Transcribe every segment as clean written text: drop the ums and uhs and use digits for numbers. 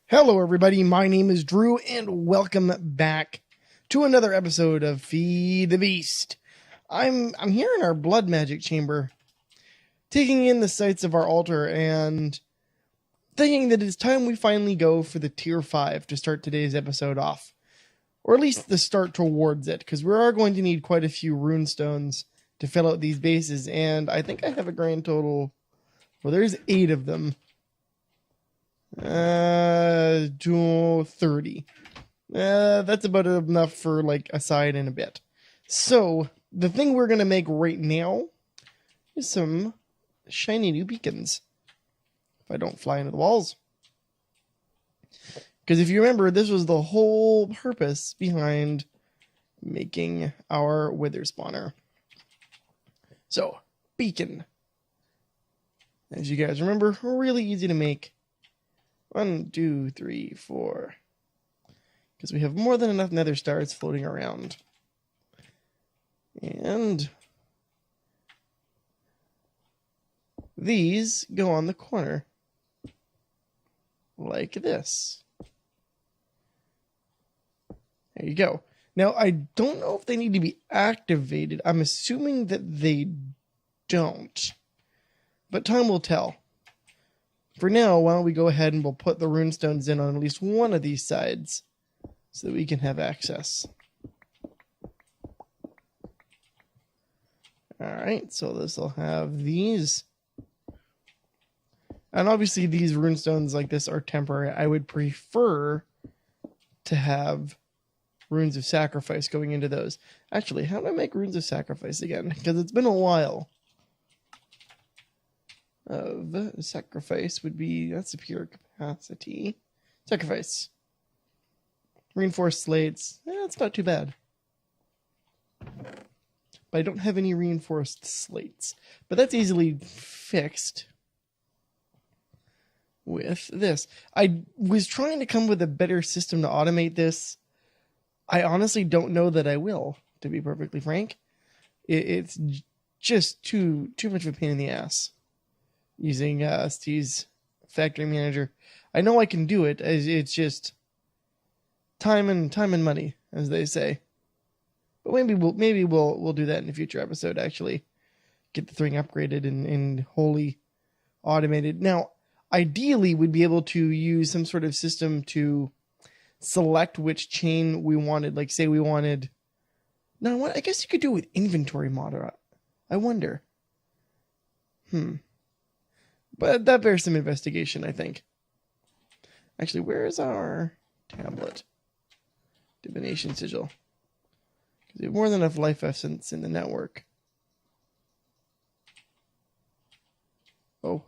Hello everybody, my name is Drew and welcome back to another episode of Feed the Beast. I'm here in our blood magic chamber, taking in the sights of our altar and thinking that it's time we finally go for the tier 5 to start today's episode off. Or at least the start towards it, because we are going to need quite a few rune stones to fill out these bases, and I think I have a grand total, well there's 8 of them. 30. That's about enough for like a side and a bit. So the thing we're gonna make right now is some shiny new beacons. If I don't fly into the walls, because if you remember, this was the whole purpose behind making our wither spawner. So beacon, as you guys remember, really easy to make. 1, 2, 3, 4. Because we have more than enough nether stars floating around. And these go on the corner. Like this. There you go. Now, I don't know if they need to be activated. I'm assuming that they don't. But time will tell. For now, why don't we go ahead and we'll put the runestones in on at least one of these sides so that we can have access. Alright, so this will have these. And obviously these runestones like this are temporary. I would prefer to have runes of sacrifice going into those. Actually, how do I make runes of sacrifice again? Because it's been a while. Of sacrifice would be, that's a pure capacity. Sacrifice. Reinforced slates. It's not too bad. But I don't have any reinforced slates. But that's easily fixed with this. I was trying to come with a better system to automate this. I honestly don't know that I will, to be perfectly frank. It's just too much of a pain in the ass. Using Steve's factory manager. I know I can do it. It's just time and money, as they say. But maybe we'll do that in a future episode. Actually, get the thing upgraded and wholly automated. Now, ideally, we'd be able to use some sort of system to select which chain we wanted. Like, say we wanted. No, I guess you could do it with inventory mod. I wonder. But that bears some investigation, I think. Actually, where is our tablet? Divination sigil. Because we have more than enough life essence in the network. Oh,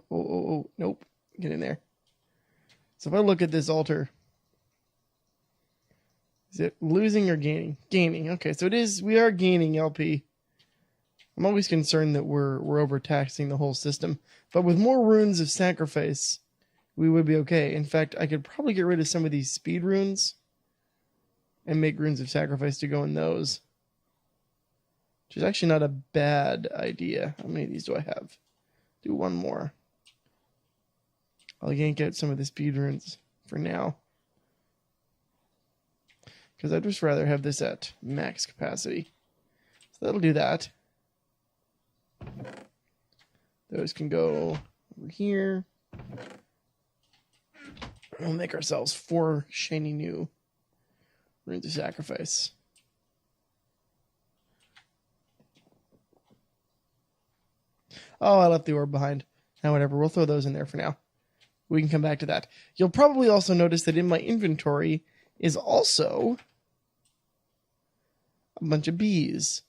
nope. Get in there. So if I look at this altar, is it losing or gaining? Gaining. Okay, so it is. We are gaining LP. I'm always concerned that we're overtaxing the whole system. But with more runes of sacrifice, we would be okay. In fact, I could probably get rid of some of these speed runes and make runes of sacrifice to go in those. Which is actually not a bad idea. How many of these do I have? Do one more. I'll yank out some of the speed runes for now. Because I'd just rather have this at max capacity. So that'll do that. Those can go over here. We'll make ourselves 4 shiny new runes of sacrifice. Oh, I left the orb behind. Now, whatever. We'll throw those in there for now. We can come back to that. You'll probably also notice that in my inventory is also a bunch of bees.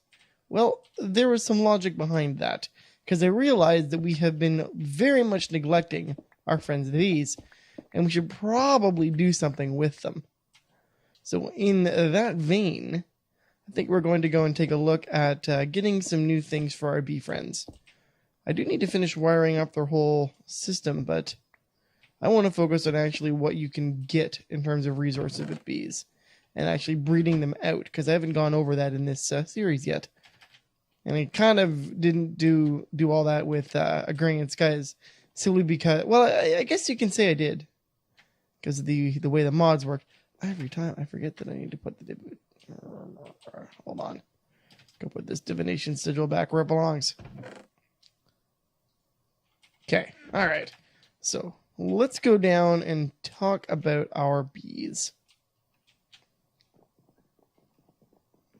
Well, there was some logic behind that, because I realized that we have been very much neglecting our friends the bees, and we should probably do something with them. So in that vein, I think we're going to go and take a look at getting some new things for our bee friends. I do need to finish wiring up their whole system, but I want to focus on actually what you can get in terms of resources with bees, and actually breeding them out, because I haven't gone over that in this series yet. And I kind of didn't do all that with Agrarian Skies, simply because, well, I guess you can say I did. because of the way the mods work. Every time I forget that I need to put the hold on. Go put this divination sigil back where it belongs. Okay, all right. So let's go down and talk about our bees.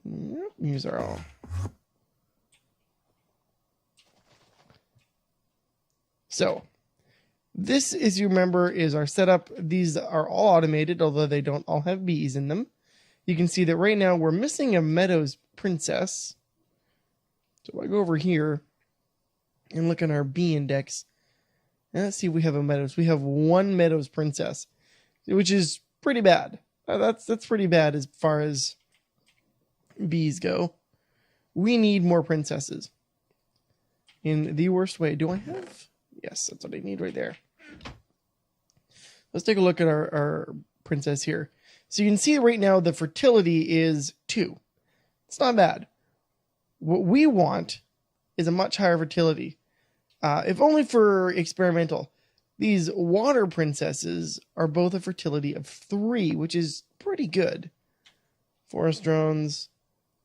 Yep, use our own. So this, as you remember, is our setup. These are all automated, although they don't all have bees in them. You can see that right now we're missing a Meadows Princess. So if I go over here and look at our bee index, and let's see if we have a Meadows. We have one Meadows Princess, which is pretty bad. That's pretty bad as far as bees go. We need more princesses. In the worst way. Do I have? Yes, that's what I need right there. Let's take a look at our princess here. So you can see right now the fertility is 2. It's not bad. What we want is a much higher fertility. If only for experimental. These water princesses are both a fertility of 3, which is pretty good. Forest drones.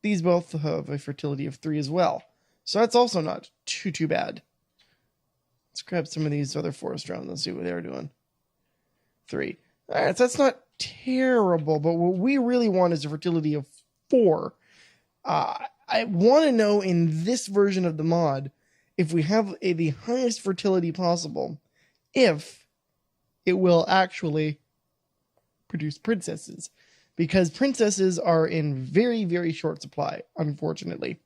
These both have a fertility of 3 as well. So that's also not too bad. Let's grab some of these other forest drones and see what they're doing. 3. All right, so that's not terrible, but what we really want is a fertility of 4. I want to know in this version of the mod, if we have the highest fertility possible, if it will actually produce princesses. Because princesses are in very, very short supply, unfortunately.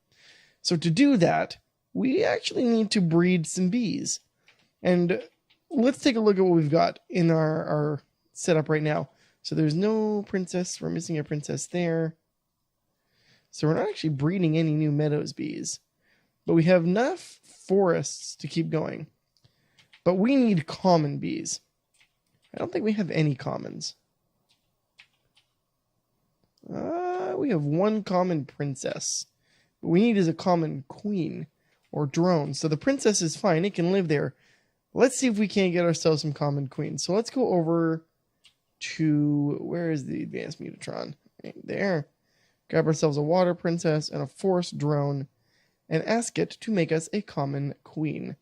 So to do that, we actually need to breed some bees. And let's take a look at what we've got in our setup right now. So there's no princess. We're missing a princess there. So we're not actually breeding any new Meadows bees. But we have enough forests to keep going. But we need common bees. I don't think we have any commons. We have one common princess. What we need is a common queen or drone. So the princess is fine. It can live there. Let's see if we can't get ourselves some common queens. So let's go over to... Where is the advanced mutatron? Right there. Grab ourselves a water princess and a forest drone and ask it to make us a common queen.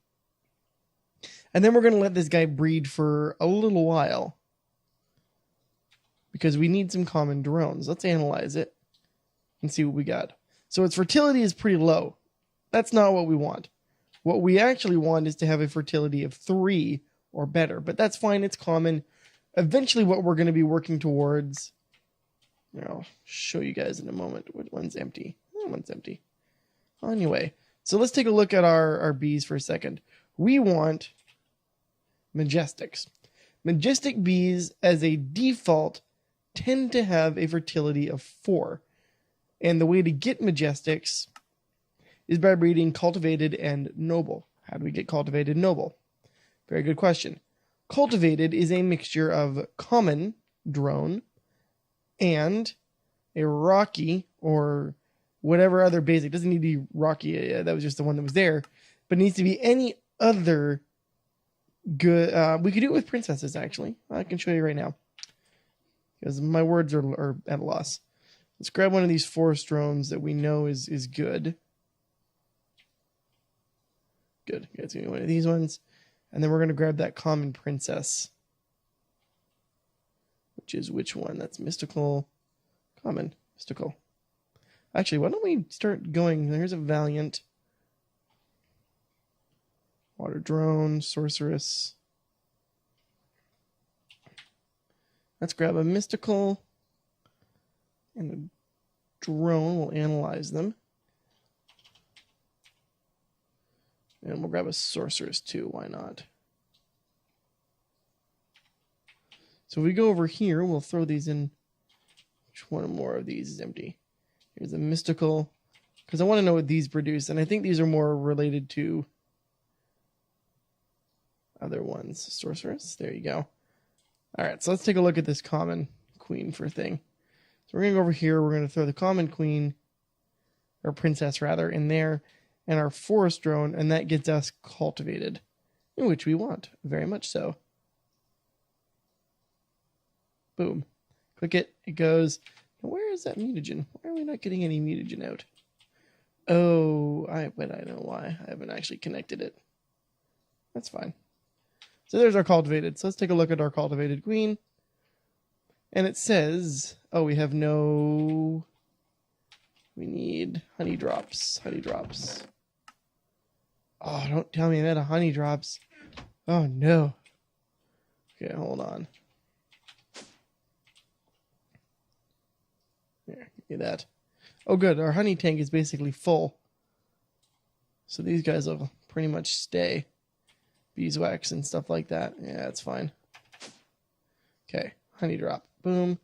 And then we're going to let this guy breed for a little while, because we need some common drones. Let's analyze it and see what we got. So its fertility is pretty low. That's not what we want. What we actually want is to have a fertility of 3 or better, but that's fine. It's common. Eventually what we're going to be working towards, I'll show you guys in a moment. Which one's empty? That one's empty. Anyway, so let's take a look at our bees for a second. We want majestics. Majestic bees, as a default, tend to have a fertility of 4. And the way to get majestics is by breeding cultivated and noble. How do we get cultivated and noble? Very good question. Cultivated is a mixture of common drone and a rocky or whatever other basic. Doesn't need to be rocky. That was just the one that was there. But it needs to be any other good. We could do it with princesses, actually. I can show you right now, because my words are at a loss. Let's grab one of these forest drones that we know is good. Good. It's going to be one of these ones. And then we're going to grab that common princess. Which is which one? That's mystical. Common. Mystical. Actually, why don't we start going? Here's a valiant. Water drone. Sorceress. Let's grab a mystical and a drone. We'll analyze them. And we'll grab a sorceress too. Why not? So if we go over here, we'll throw these in. Which one more of these is empty? Here's a mystical, because I want to know what these produce. And I think these are more related to other ones. Sorceress. There you go. All right, so let's take a look at this common queen for a thing. So we're going to go over here. We're going to throw the common queen, or princess rather, in there, and our forest drone, and that gets us cultivated, which we want, very much so. Boom. Click it. It goes. Where is that mutagen? Why are we not getting any mutagen out? Oh, but I know why. I haven't actually connected it. That's fine. So there's our cultivated. So let's take a look at our cultivated queen. And it says, oh, we have no... We need honey drops. Honey drops. Oh, don't tell me I'm out of honey drops. Oh, no. Okay, hold on. Here, give me that. Oh, good. Our honey tank is basically full. So these guys will pretty much stay. Beeswax and stuff like that. Yeah, that's fine. Okay, honey drop. Boom.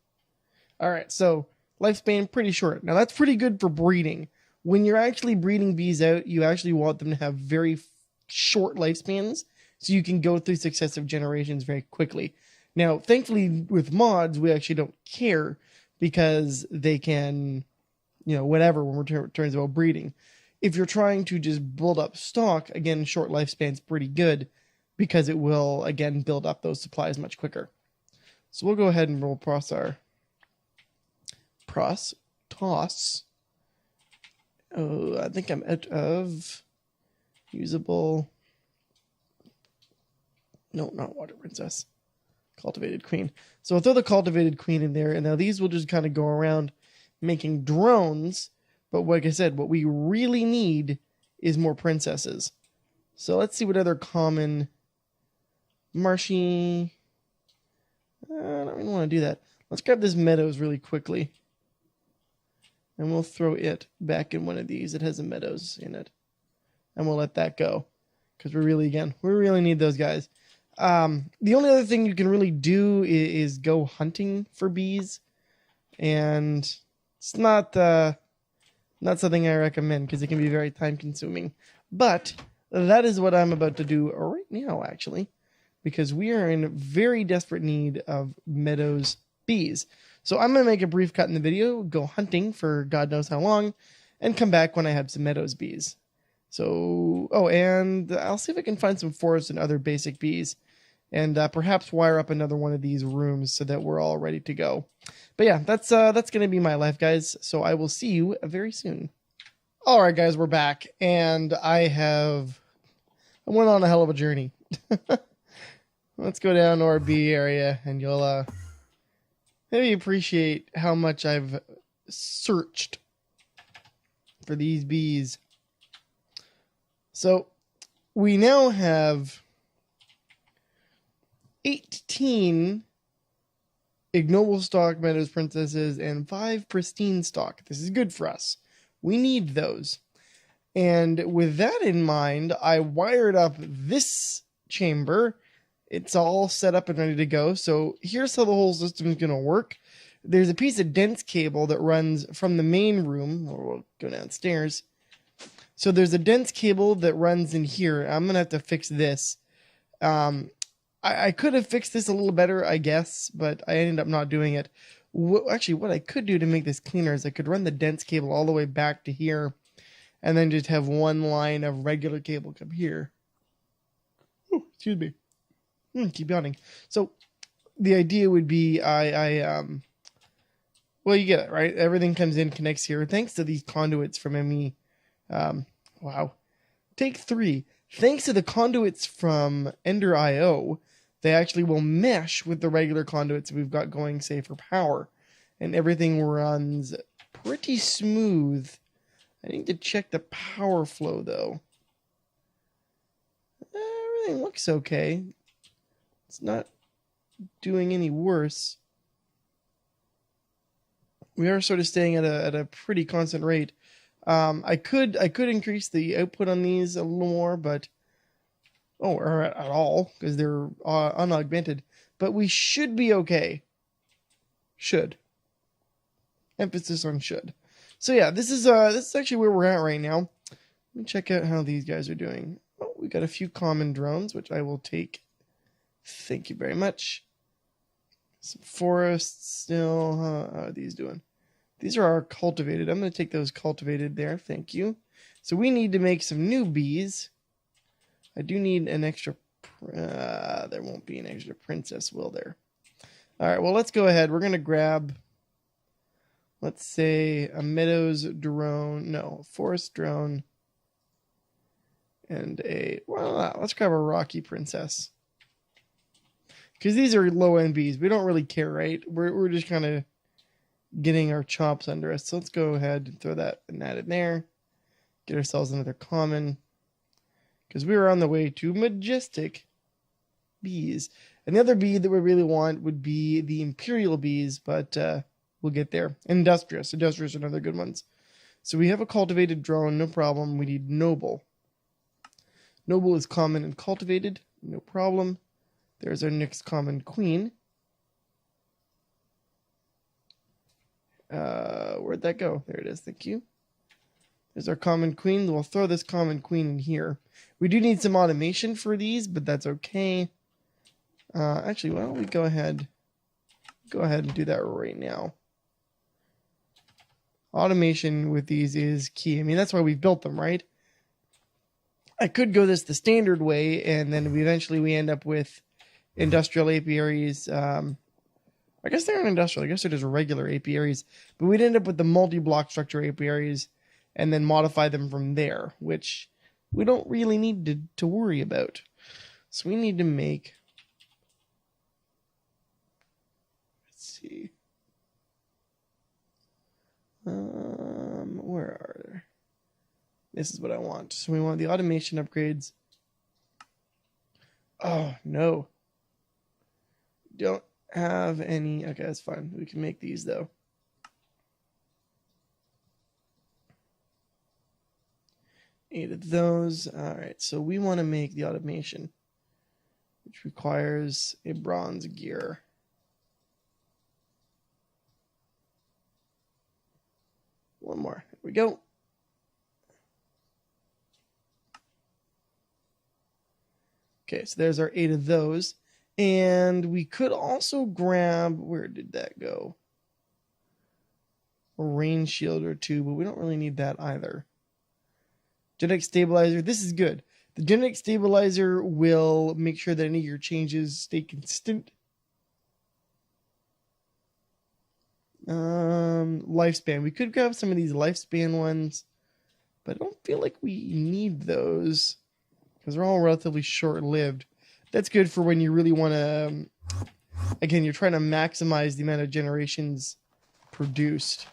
All right, so lifespan pretty short. Now, that's pretty good for breeding. When you're actually breeding bees out, you actually want them to have very short lifespans so you can go through successive generations very quickly. Now, thankfully, with mods, we actually don't care because they can, you know, whatever when it turns about breeding. If you're trying to just build up stock, again, short lifespan's pretty good because it will, again, build up those supplies much quicker. So we'll go ahead and we'll toss. Oh, I think I'm out of usable. No, not water princess. Cultivated queen. So I'll throw the cultivated queen in there, and now these will just kind of go around making drones. But like I said, what we really need is more princesses. So let's see what other common... Marshy... I don't really want to do that. Let's grab this Meadows really quickly. And we'll throw it back in one of these. It has a Meadows in it. And we'll let that go. Because we really need those guys. The only other thing you can really do is go hunting for bees. And it's not something I recommend because it can be very time consuming. But that is what I'm about to do right now, actually. Because we are in very desperate need of Meadows bees. So I'm going to make a brief cut in the video, go hunting for God knows how long, and come back when I have some Meadows bees. So, oh, and I'll see if I can find some forest and other basic bees, and perhaps wire up another one of these rooms so that we're all ready to go. But yeah, that's going to be my life, guys. So I will see you very soon. All right, guys, we're back, and I went on a hell of a journey. Let's go down to our bee area, and you'll maybe appreciate how much I've searched for these bees. So we now have 18 ignoble stock Meadows Princesses and 5 pristine stock. This is good for us. We need those. And with that in mind, I wired up this chamber. It's all set up and ready to go. So here's how the whole system is going to work. There's a piece of dense cable that runs from the main room, or we'll go downstairs. So there's a dense cable that runs in here. I'm going to have to fix this. I could have fixed this a little better, I guess, but I ended up not doing it. Actually, what I could do to make this cleaner is I could run the dense cable all the way back to here and then just have one line of regular cable come here. Oh, excuse me. Keep yawning. So the idea would be well, you get it, right? Everything comes in, connects here. Thanks to these conduits from ME. Wow. Take 3. Thanks to the conduits from Ender.io, they actually will mesh with the regular conduits we've got going, say, for power. And everything runs pretty smooth. I need to check the power flow, though. Everything looks okay. It's not doing any worse. We are sort of staying at a pretty constant rate. I could increase the output on these a little more, but or at all because they're unaugmented. But we should be okay. Should. Emphasis on should. So yeah, this is actually where we're at right now. Let me check out how these guys are doing. Oh, we got a few common drones, which I will take. Thank you very much. Some forests still. How are these doing? These are our cultivated. I'm going to take those cultivated there. Thank you. So we need to make some new bees. I do need an extra... there won't be an extra princess, will there? All right, well, let's go ahead. We're going to grab, let's say, a Meadows drone. No, forest drone. And let's grab a Rocky Princess. Because these are low-end bees. We don't really care, right? We're just kind of getting our chops under us. So let's go ahead and throw that and add in there. Get ourselves another common. Because we are on the way to majestic bees. And the other bee that we really want would be the imperial bees, but we'll get there. Industrious. Industrious are another good ones. So we have a cultivated drone, no problem. We need noble. Noble is common and cultivated, no problem. There's our next common queen. Where'd that go? There it is, thank you. There's our common queen. We'll throw this common queen in here. We do need some automation for these, but that's okay. Actually, why don't we go ahead and do that right now. Automation with these is key. I mean, that's why we've built them, right? I could go this the standard way, and then we end up with industrial apiaries. I guess they're not industrial. I guess they're just regular apiaries. But we'd end up with the multi-block structure apiaries and then modify them from there, which we don't really need to worry about. So we need to make... Let's see. Where are they? This is what I want. So we want the automation upgrades. Oh, no. Don't have any. Okay, that's fine. We can make these, though. Eight of those. All right, so we want to make the automation, which requires a bronze gear. One more. There we go. Okay, so there's our 8 of those. And we could also grab, where did that go? A rain shield or 2, but we don't really need that either. Genetic stabilizer, this is good. The genetic stabilizer will make sure that any of your changes stay consistent. Lifespan, we could grab some of these lifespan ones, but I don't feel like we need those because they're all relatively short-lived. That's good for when you really want to, again, you're trying to maximize the amount of generations produced.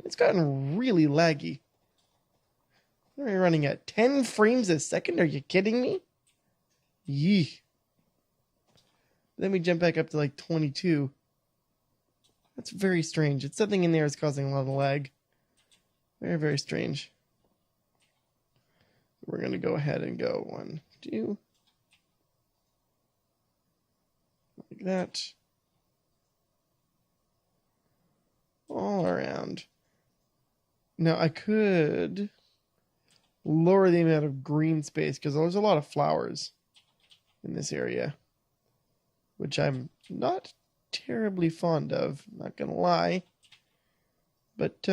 It's gotten really laggy. What are we running at? 10 frames a second? Are you kidding me? Yee. Then we jump back up to like 22. That's very strange. It's something in there is causing a lot of lag. Very, very strange. We're going to go ahead and go 1, 2. Like that. All around. Now I could lower the amount of green space because there's a lot of flowers in this area, which I'm not terribly fond of, not gonna lie, but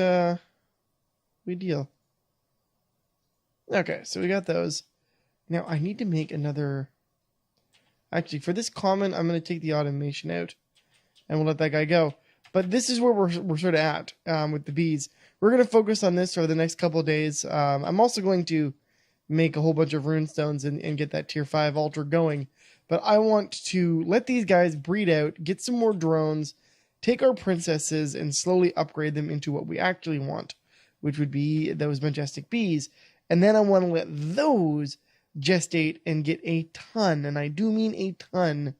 we deal. Okay, so we got those. Now I need to make another. Actually, for this common, I'm going to take the automation out and we'll let that guy go. But this is where we're sort of at with the bees. We're going to focus on this for the next couple of days. I'm also going to make a whole bunch of runestones and get that tier 5 altar going. But I want to let these guys breed out, get some more drones, take our princesses and slowly upgrade them into what we actually want, which would be those majestic bees. And then I want to let those gestate and get a ton, and I do mean a ton,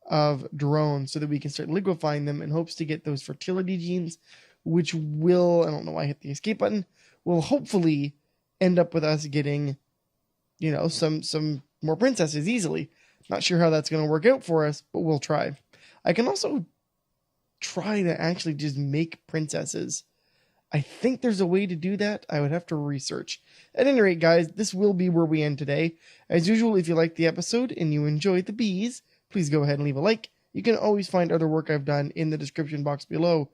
of drones so that we can start liquefying them in hopes to get those fertility genes, which will, I don't know why I hit the escape button, will hopefully end up with us getting, you know, some more princesses easily. Not sure how that's going to work out for us, but we'll try. I can also try to actually just make princesses. I think there's a way to do that. I would have to research. At any rate, guys, this will be where we end today. As usual, if you liked the episode and you enjoyed the bees, please go ahead and leave a like. You can always find other work I've done in the description box below.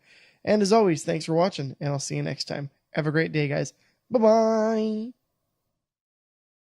And as always, thanks for watching, and I'll see you next time. Have a great day, guys. Bye-bye.